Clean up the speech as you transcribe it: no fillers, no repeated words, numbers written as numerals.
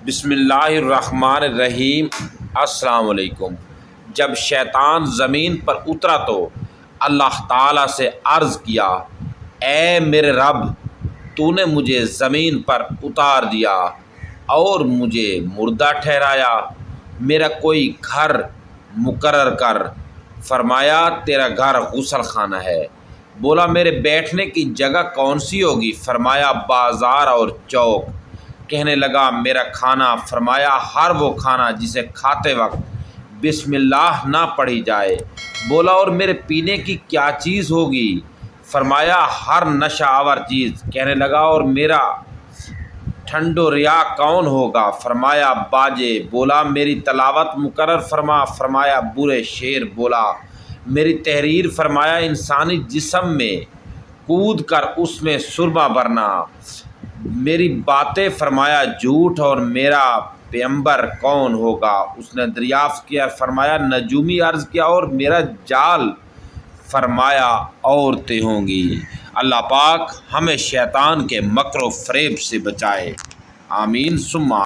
بسم اللہ الرحمن الرحیم۔ السلام علیکم۔ جب شیطان زمین پر اترا تو اللہ تعالیٰ سے عرض کیا، اے میرے رب، تو نے مجھے زمین پر اتار دیا اور مجھے مردہ ٹھہرایا، میرا کوئی گھر مقرر کر۔ فرمایا، تیرا گھر غسل خانہ ہے۔ بولا، میرے بیٹھنے کی جگہ کون سی ہوگی؟ فرمایا، بازار اور چوک۔ کہنے لگا، میرا کھانا؟ فرمایا، ہر وہ کھانا جسے کھاتے وقت بسم اللہ نہ پڑھی جائے۔ بولا، اور میرے پینے کی کیا چیز ہوگی؟ فرمایا، ہر نشہ آور چیز۔ کہنے لگا، اور میرا ٹھنڈ و ریا کون ہوگا؟ فرمایا، باجے۔ بولا، میری تلاوت مقرر فرما۔ فرمایا، برے شعر۔ بولا، میری تحریر؟ فرمایا، انسانی جسم میں کود کر اس میں سرما بھرنا۔ میری باتیں؟ فرمایا، جھوٹ۔ اور میرا پیغمبر کون ہوگا؟ اس نے دریافت کیا۔ فرمایا، نجومی۔ عرض کیا، اور میرا جال؟ فرمایا، عورتیں ہوں گی۔ اللہ پاک ہمیں شیطان کے مکر و فریب سے بچائے، آمین ثم